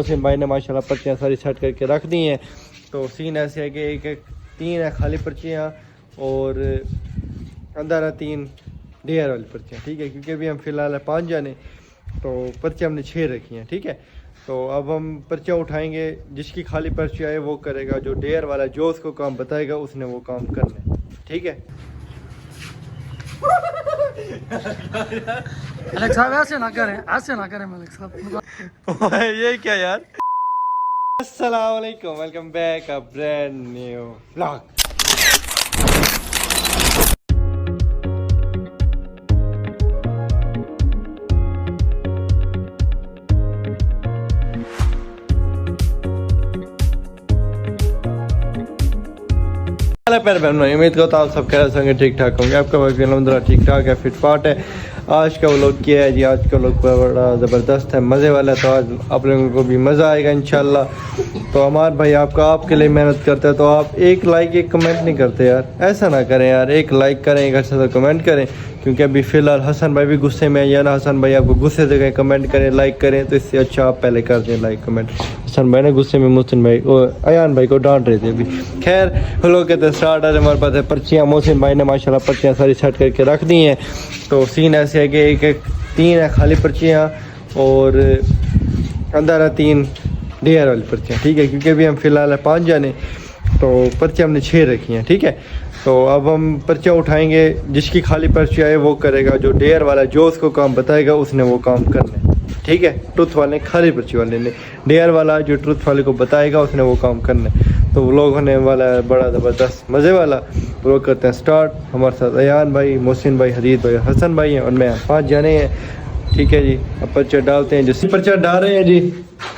मोहसिन भाई ने माशाल्लाह पर्चियाँ सारी सेट करके रख दी हैं। तो सीन ऐसे है कि एक एक 3 है खाली पर्चियाँ और अंदर है 3 डेयर वाली पर्चियाँ, ठीक है। क्योंकि अभी हम फ़िलहाल है 5 जाने, तो पर्चियाँ हमने 6 रखी हैं, ठीक है। तो अब हम पर्चियाँ उठाएंगे, जिसकी खाली पर्ची आए वो करेगा, जो डेयर वाला जो उसको काम बताएगा उसने वो काम करना है, ठीक है। मलिक साहब ऐसे ना करें मलिक साहब। ये क्या यार। अस्सलाम वालेकुम, welcome back a brand new vlog. उम्मीद करता हूँ आप सब खैर संगे ठीक ठाक होंगे। आपका भाई अल्हम्दुलिल्लाह ठीक ठाक है, फिट फाट है। आज का व्लॉग किया है जी, आज का व्लॉग बड़ा ज़बरदस्त है, मज़े वाला है। तो आज आप लोगों को भी मज़ा आएगा इंशाल्लाह। तो हमारे भाई आपके लिए मेहनत करते हैं, तो आप एक लाइक एक कमेंट नहीं करते यार, ऐसा ना करें यार। एक लाइक करें, एक अच्छा सा कमेंट करें, क्योंकि अभी फ़िलहाल हसन भाई भी गुस्से में है। या ना हसन भाई आपको गुस्से से कहें कमेंट करें, लाइक करें, तो इससे अच्छा आप पहले कर दें लाइक कमेंट। हसन भाई ने गुस्से में मोहसिन भाई और अयान भाई को डांट रहे थे अभी। खैर लोग कहते स्टार्ट है, हमारे पास है पर्चियाँ। मोहसिन भाई ने माशाल्लाह पर्चियाँ सारी सेट करके रख दी हैं। तो सीन ऐसे है कि एक एक 3 है खाली पर्चियाँ और अंदर है 3 डेयर वाली पर्चियाँ, ठीक है। क्योंकि अभी हम फ़िलहाल है 5 जाने, तो पर्चियाँ हमने 6 रखी हैं, ठीक है। तो अब हम पर्चियाँ उठाएंगे, जिसकी खाली पर्ची आए वो करेगा, जो डेयर वाला जो उसको काम बताएगा उसने वो काम करना है, ठीक है। ट्रुथ वाले खाली पर्ची वाले ने, डेयर वाला जो ट्रुथ वाले को बताएगा उसने वो काम करना है। तो व्लॉग होने वाला है बड़ा ज़बरदस्त मज़े वाला। व्लॉग करते हैं स्टार्ट। हमारे साथ अयान भाई, मोहसिन भाई, हदीद भाई, हसन भाई हैं और मैं, 5 जाने हैं, ठीक है जी। अब पर्चा डालते हैं, जिस पर्चा डाल रहे हैं जी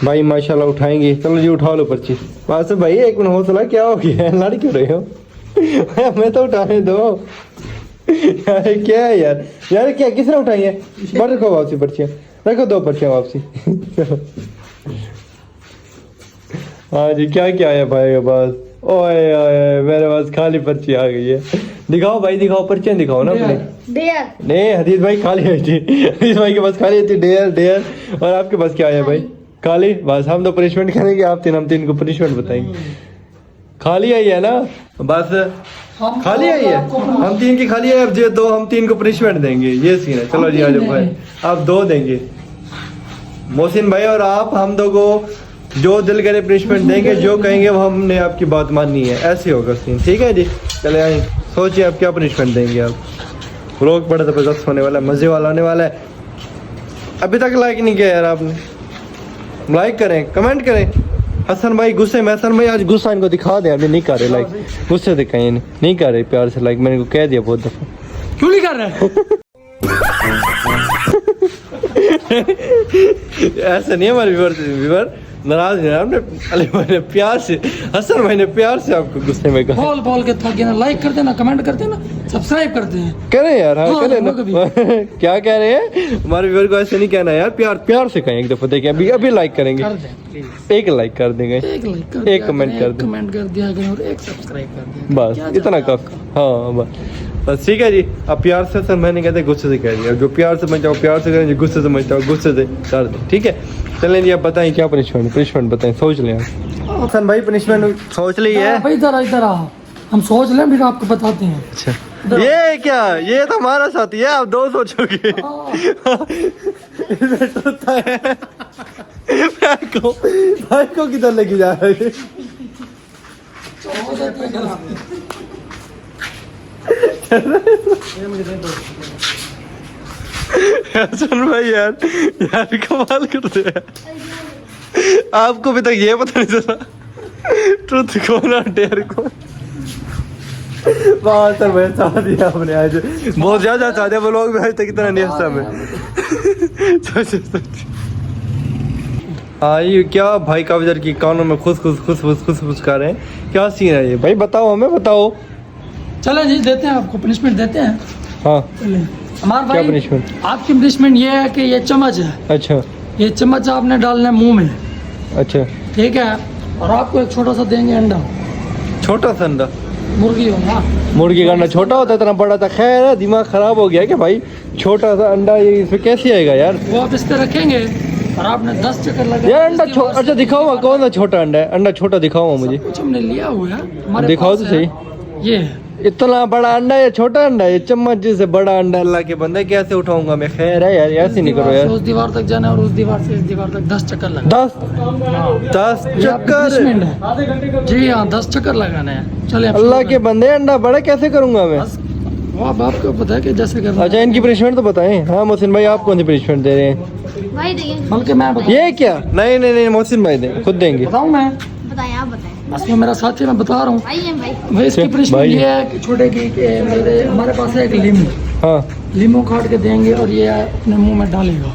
भाई माशाल्लाह उठाएंगे। चलो जी उठा लो पर्ची। वहाँ से भाई एक मिनट हौसला, क्या हो गया है, लड़ क्यों रहे हो? मैं तो उठाने दो यार, क्या है यार, क्या किसने उठाई है? बट रखो वापसी पर्चियाँ, रखो 2 पर्चियाँ वापसी। हाँ जी, क्या क्या है भाई के पास? ओए ओए मेरे पास खाली पर्ची आ गई है। दिखाओ भाई, दिखाओ पर्चियाँ दिखाओ ना अपने। नहीं हदीद भाई खाली है जी, हदीद भाई के पास खाली थी डेयर। और आपके पास क्या है भाई? खाली। बस हम तो पनिशमेंट करेंगे, हम तीन को पनिशमेंट बताएंगे। खाली आई है ना, बस खाली आई है। हम 3 की खाली है, अब जो 2 हम 3 को पनिशमेंट देंगे, ये सीन है। चलो जी आ जाओ भाई, आप 2 देंगे मोहसिन भाई और आप, हम 2 को जो दिल करे पनिशमेंट देंगे, जो कहेंगे वो हमने आपकी बात माननी है, ऐसे होगा सीन, ठीक है जी। चले आए, सोचिए आप क्या पनिशमेंट देंगे आप। व्लॉग बड़ा ज़बरदस्त होने वाला है, मज़े वाला होने वाला है। अभी तक लाइक नहीं किया यार आपने, लाइक करें, कमेंट करें। हसन भाई गुस्से में, हसन भाई आज गुस्सा इनको दिखा दें, अभी नहीं कर रहे लाइक, गुस्से से कहीं नहीं कर रहे, प्यार से लाइक मैंने इनको कह दिया बहुत दफ़ा। क्यों नहीं कर रहे? ऐसा नहीं है, हमारे व्यूअर नाराज है। हमने अली भाई ने प्यार से, हसन भाई ने प्यार से आपको गुस्से में कहा। बोल के थक गया ना, लाइक कर देना, कमेंट कर देना, सब्सक्राइब कर दें। करें यार, हाँ करें ना। क्या कह रहे हैं? हमारे व्यूअर को ऐसे नहीं कहना यार, प्यार से कहें एक दफा। देखिए अभी लाइक करेंगे, एक लाइक कर देंगे, एक कमेंट कर दिया और एक सब्सक्राइब कर दिया, बस इतना काफी। हाँ बस ठीक है जी। अब प्यार से सर मैंने कहते गुस्से से कह दिया, जो प्यार से समझ जाओ प्यार से करें, जो गुस्से से समझ जाओ गुस्से से कर दें, ठीक है। चलें जी, आप बताएं क्या पनिशमेंट बताएं, सोच लें हसन भाई। पनिशमेंट सोच ली है? इधर आ, हम सोच लें फिर आपको बताते हैं। अच्छा ये क्या, ये तो हमारा साथी है, आप 2 सोचोगे। भाई को किधर लेके जा रहे हैं? हसन भाई यार कमाल करते हैं। आपको भी तक ये पता नहीं चला ट्रुथ कौन और डेयर कौन। वाह सर मैं चाह दिया आपने, आज बहुत ज्यादा चाह दिया। वो लोग भी आज तक इतना नहीं हंसा मैं। हाँ ये क्या भाई कावजर की कानों में खुश कर रहे हैं, क्या सीन है ये भाई? बताओ हमें, बताओ। चलो जी देते हैं आपको पनिशमेंट देते हैं। हाँ हमारे भाई, क्या पनिशमेंट? आपकी पनिशमेंट ये है कि ये चम्मच है। अच्छा, ये चम्मच आपने डालना है मुंह में। अच्छा ठीक है, और आपको एक छोटा सा देंगे अंडा। छोटा सा अंडा? मुर्गी होगा, मुर्गी का अंडा छोटा होता है, इतना बड़ा था। खैर है, दिमाग खराब हो गया क्या भाई? छोटा सा अंडा ये इसमें कैसे आएगा यार? वो आप इस पे रखेंगे, और आपने 10 चक्कर लगा यार अंडा अच्छा दिखाओ कौन सा छोटा अंडा है, अंडा छोटा दिखाओ मुझे, कुछ हमने लिया हुआ है हमारे दिखाओ पास तो है। सही। ये है इतना बड़ा अंडा या छोटा अंडा, ये चम्मच जैसे बड़ा अंडा, अल्लाह के बंदे कैसे उठाऊंगा मैं। खैर है यार, ऐसे नहीं करो यार। उस दीवार तक जाना और उस दीवार से इस दीवार तक 10 चक्कर लगा। 10 चक्कर जी हाँ 10 चक्कर लगाने हैं। चले अल्लाह के बंदे, अंडा बड़ा कैसे करूंगा मैं। वो अब आपको पता है कि जैसे करना। अच्छा इनकी पनिशमेंट तो बताएं। हाँ मोहसिन भाई आप कौन सी पनिशमेंट दे रहे हैं? भाई देखिए बल्कि मैं बताऊं, ये क्या? नहीं नहीं नहीं मोहसिन भाई दें, खुद देंगे। बताऊं मैं, बताएं, आप बताएं। बस में मेरा साथी, मैं बता रहा हूँ भाई हैं भाई। भाई। इसकी भाई। पनिशमेंट ये है कि छोटे की कि हमारे पास है एक लीमू, हाँ लीमू काट के देंगे और ये अपने मुंह में डालेगा।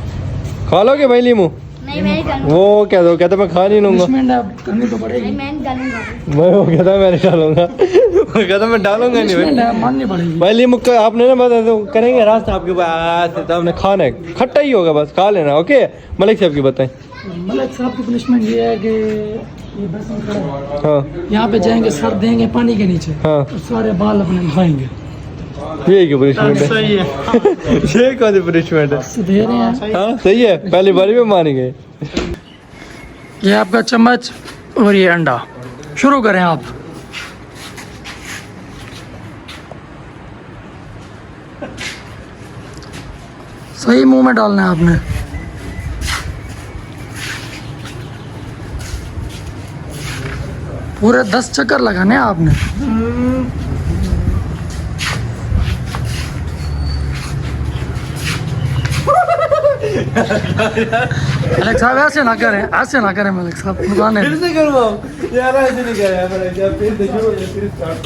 खा लोगे भाई लीमू? नहीं मैं नहीं डालूंगा। वो क्या दो कहता मैं खा नहीं लूंगा। पनिशमेंट अब करनी तो नहीं पड़ेगी। मैं नहीं डालूंगा। मैं वो कहता मैं नहीं डालूंगा। वो कहता मैं डालूंगा नहीं पनिशमेंट भाई। है, माननी पड़ेगी। भाई लीमू का आपने ना बता तो करेंगे रास्ता आपके पास, तो आपने खाना है, खट्टा ही होगा बस, खा लेना। ओके मलिक साहब की बताएं। मलिक साहब की पनिशमेंट ये है कि ये बेसन खड़ा है, हाँ यहाँ पे जाएंगे, सर देंगे पानी के नीचे हाँ और सारे बाल अपने खाएंगे। ये क्या पनिशमेंट है? सही है। ये कौन सी पनिशमेंट है? इससे दे रहे हैं। हाँ सही है, पहली बारी में मान गए। ये आपका चम्मच और ये अंडा। शुरू करें आप। सही मुंह में डालना है आपने। पूरे 10 चक्कर लगाने हैं आपने। मलिक साहब ऐसे ना करें, ऐसे ना करें मलिक साहब, नुकसान है। फिर से करवाओ यार, ऐसे नहीं कर यार, मैंने जब फिर से शुरू फिर स्टार्ट।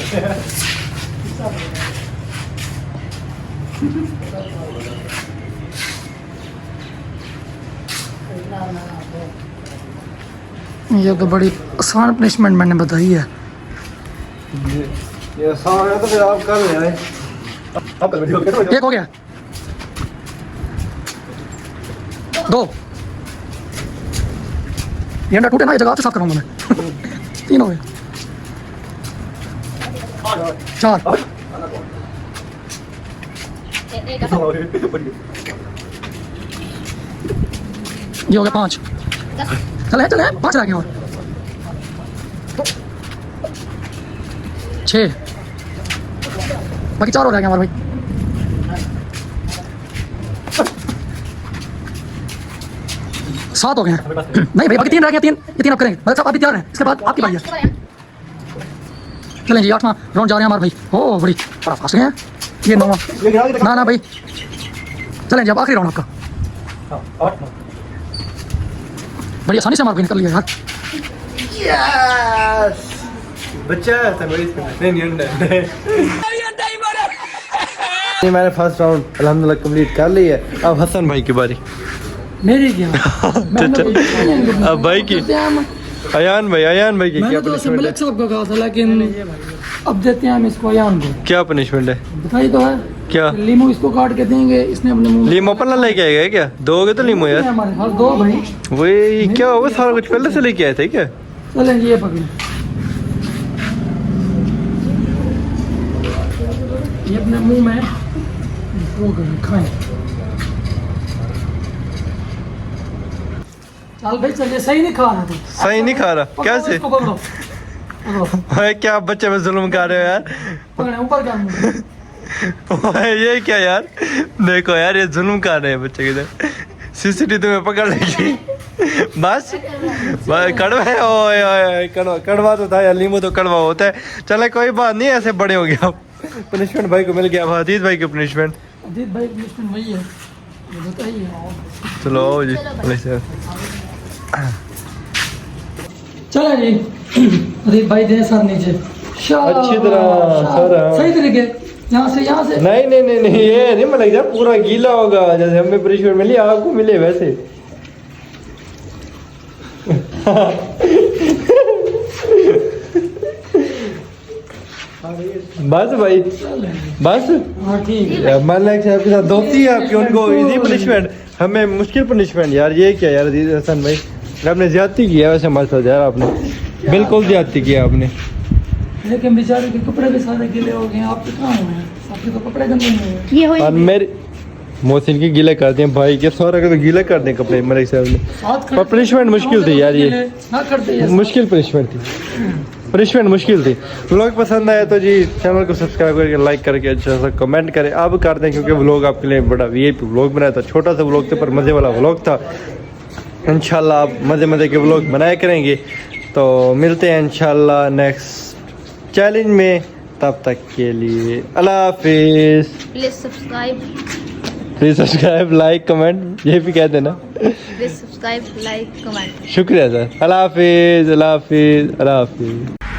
ये तो बड़ी आसान पनिशमेंट मैंने बताई है। ये आसान है तो फिर आप कर ले आए। आप वीडियो करो। एक हो गया, 2। ये अंडा टूटे ना, ये जगह से साफ कराऊंगा मैं। 3 हो गए, 4। ये हो गया 5। चले चले 5 रह गए और 6, बाकी 4 हो रह गए हमारे भाई। सात हो गए हैं। नहीं भाई बाकी 3 रह गए, 3 ये 3 आप करेंगे। मतलब साहब अभी तैयार हैं, इसके बाद आपकी बारी है। चलें जी 8वां राउंड जा रहे हैं हमारे भाई। ओ बड़ी बड़ा फास्ट गए हैं। ये 9वां ना भाई। चलें जी अब आखिरी राउंड आपका। बड़ी आसानी से हमारे भाई निकल लिया यार। यस बच्चा था भाई इसमें। नहीं मैंने फर्स्ट राउंड अल्हम्दुलिल्लाह कंप्लीट कर ली है। अब हसन भाई की बारी। मेरी क्या अब भाई की अयान भाई की क्या मैंने तो पनिशमेंट है? मलिक साहब को कहा था, लेकिन अब देते हैं हम इसको अयान को। क्या पनिशमेंट है? बताइए तो है क्या? लीमू इसको काट के देंगे, इसने अपने मुंह में। लीमू अपना लेके आएगा क्या? दोगे तो लीमू यार। हमारे पास 2 भाई। वही क्या होगा, सारा कुछ पहले से लेके आए थे क्या? चलें जी ये पकड़े, ये अपने मुंह में वो करें, खाएं। चल भाई चलिए, सही नहीं खा रहा था। सही नहीं खा रहा कैसे? इसको पकड़ो, पकड़ो, ओए क्या आप बच्चे पे जुल्म कर रहे हो यार? पकड़े ऊपर कर मुंह। ओए ये क्या यार? देखो यार ये जुल्म कर रहे हैं बच्चे की तरह। सीसीटीवी तुम्हें पकड़ लेगी। बस कड़वा है। ओए ओए कड़वा तो था यार, लीमू तो कड़वा होता है। चले कोई बात नहीं, ऐसे बड़े हो गए आप। पनिशमेंट भाई को मिल गया। अब हदीद भाई की पनिशमेंट। अजीत भाई पनिशमेंट वही है, ये बताइए। चलो आओ जी। चलो जी अजीत भाई दे सर नीचे। अच्छी तरह सर। सही तरीके, यहाँ से नहीं नहीं नहीं नहीं ये नहीं मिलेगा जब पूरा गीला होगा, जैसे हमें पनिशमेंट मिली आपको मिले वैसे। बस भाई बस। हाँ ठीक है। मलिक साहब के साथ दोस्ती है आपकी, उनको इजी पनिशमेंट, हमें मुश्किल पनिशमेंट। यार ये क्या यार हसन भाई, आपने ज्यादती किया वैसे हमारे साथ यार, आपने बिल्कुल ज्यादती किया आपने। लेकिन बेचारे के कपड़े भी सारे गीले हो गए हैं, आप तो कहाँ हुए हैं? आपके तो कपड़े गंदे नहीं हुए। ये हो और मेरी मोहसिन के गीले कर दिए भाई के, सारा के तो गीले कर दिए कपड़े मेरे हिसाब में। पर पनिशमेंट मुश्किल थी यार, ये ना करते ये मुश्किल पनिशमेंट थी, पनिशमेंट मुश्किल थी। व्लॉग पसंद आया तो जी चैनल को सब्सक्राइब करके लाइक करके अच्छा सा कमेंट करें। अब कर दें क्योंकि व्लॉग आपके लिए बड़ा वीआईपी व्लॉग बनाया था, छोटा सा व्लॉग था पर मज़े वाला व्लॉग था। इंशाल्लाह आप मज़े मज़े के व्लॉग बनाया करेंगे। तो मिलते हैं इंशाल्लाह नेक्स्ट चैलेंज में, तब तक के लिए अल्लाह हाफिज़। प्लीज सब्सक्राइब, लाइक कमेंट ये भी कह देना। Please subscribe, like, comment. शुक्रिया सर। अल्लाह हाफिज़, अल्लाह हाफिज़, अल्लाह हाफिज़।